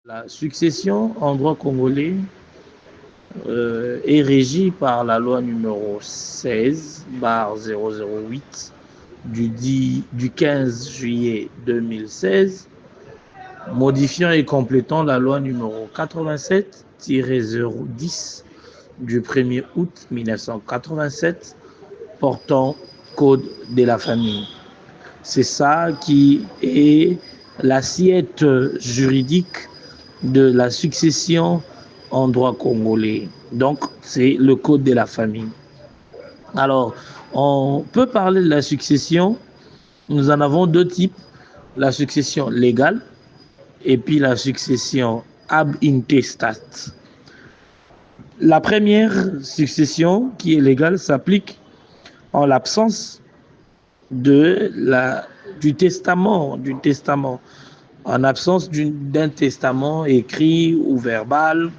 La succession en droit congolais est régie par la loi numéro 16/008 du 15 juillet 2016, modifiant et complétant la loi numéro 87-010 du 1er août 1987 portant Code de la famille. C'est ça qui est l'assiette juridique de la succession en droit congolais. Donc, c'est le Code de la famille. Alors, on peut parler de la succession. Nous en avons deux types. La succession légale et puis la succession ab intestate. La première succession qui est légale s'applique en l'absence du testament, en absence d'un testament écrit ou verbal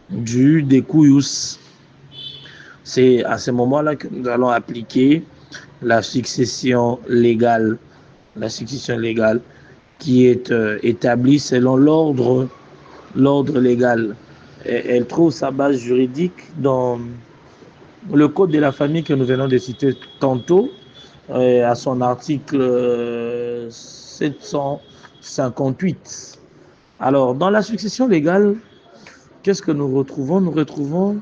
du découillus. C'est à ce moment-là que nous allons appliquer la succession légale. La succession légale qui est établie selon l'ordre légal. Elle trouve sa base juridique dans le Code de la famille que nous venons de citer tantôt, à son article 758. Alors, dans la succession légale, qu'est-ce que nous retrouvons? Nous retrouvons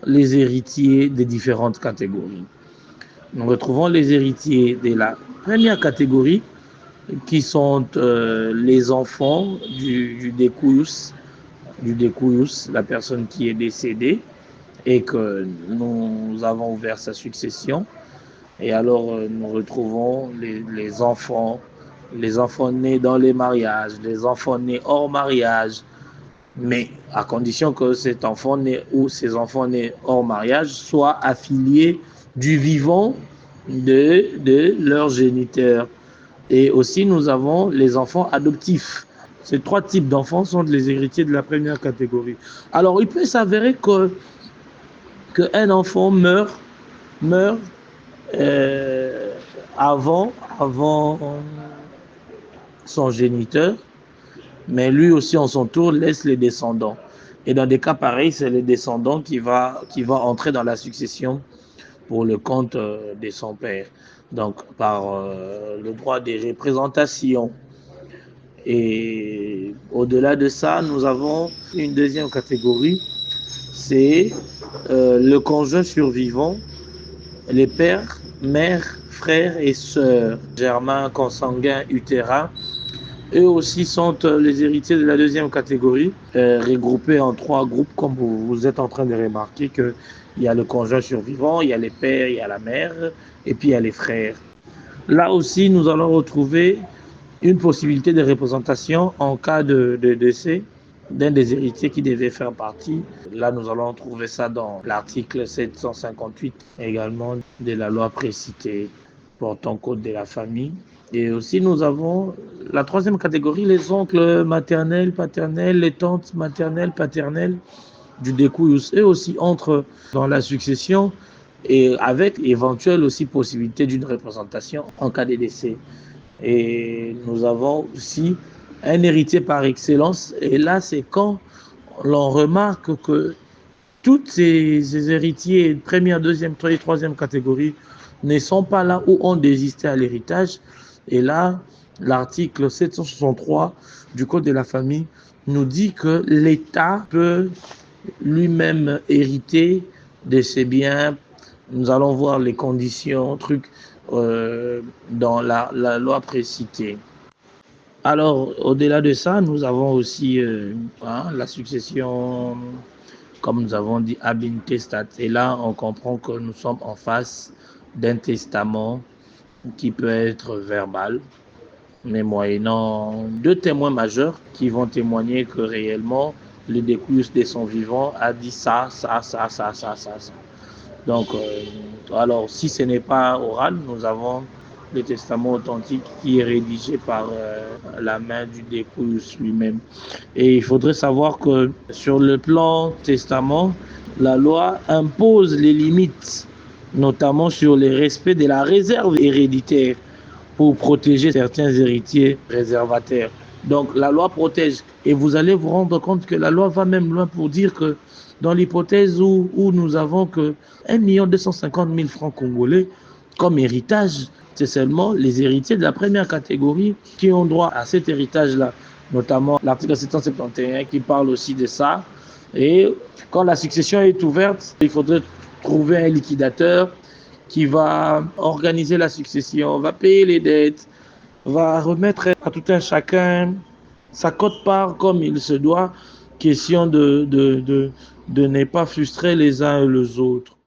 les héritiers des différentes catégories. Nous retrouvons les héritiers de la première catégorie, qui sont les enfants du découillus, la personne qui est décédée et que nous avons ouvert sa succession. Et alors, nous retrouvons les enfants nés dans les mariages, les enfants nés hors mariage, mais à condition que cet enfant né ou ces enfants nés hors mariage soient affiliés du vivant de leur géniteur. Et aussi, nous avons les enfants adoptifs. Ces trois types d'enfants sont les héritiers de la première catégorie. Alors, il peut s'avérer qu'un enfant meurt avant son géniteur, mais lui aussi, en son tour, laisse les descendants. Et dans des cas pareils, c'est les descendants qui va entrer dans la succession pour le compte de son père. Donc, par le droit des représentations. Et au-delà de ça, nous avons une deuxième catégorie, c'est le conjoint survivant, les pères, mères, frères et sœurs, germains, consanguins, utérins. Eux aussi sont les héritiers de la deuxième catégorie, regroupés en trois groupes, comme vous êtes en train de remarquer qu'il y a le conjoint survivant, il y a les pères, il y a la mère, et puis il y a les frères. Là aussi, nous allons retrouver une possibilité de représentation en cas de décès d'un des héritiers qui devait faire partie. Là, nous allons trouver ça dans l'article 758 également de la loi précitée portant Code de la famille. Et aussi, nous avons la troisième catégorie, les oncles maternels, paternels, les tantes maternelles, paternelles du découillus. Eux aussi entrent dans la succession et avec éventuelle aussi possibilité d'une représentation en cas de décès. Et nous avons aussi un héritier par excellence. Et là, c'est quand l'on remarque que tous ces héritiers, première, deuxième, troisième catégorie, ne sont pas là où on désistait à l'héritage. Et là, l'article 763 du Code de la famille nous dit que l'État peut lui-même hériter de ses biens. Nous allons voir les conditions, dans la loi précitée. Alors, au-delà de ça, nous avons aussi la succession, comme nous avons dit, ab intestate. Et là, on comprend que nous sommes en face d'un testament qui peut être verbal, mais moyennant deux témoins majeurs qui vont témoigner que réellement, le découillus de son vivant a dit ça. Donc, alors, si ce n'est pas oral, nous avons le testament authentique qui est rédigé par la main du découillus lui-même. Et il faudrait savoir que sur le plan testament, la loi impose les limites, notamment sur le respect de la réserve héréditaire pour protéger certains héritiers réservataires. Donc la loi protège. Et vous allez vous rendre compte que la loi va même loin pour dire que dans l'hypothèse où nous avons que 1 250 000 francs congolais comme héritage, c'est seulement les héritiers de la première catégorie qui ont droit à cet héritage-là, notamment l'article 771 qui parle aussi de ça. Et quand la succession est ouverte, il faudrait trouver un liquidateur qui va organiser la succession, va payer les dettes, va remettre à tout un chacun sa quote-part comme il se doit, question de ne pas frustrer les uns et les autres.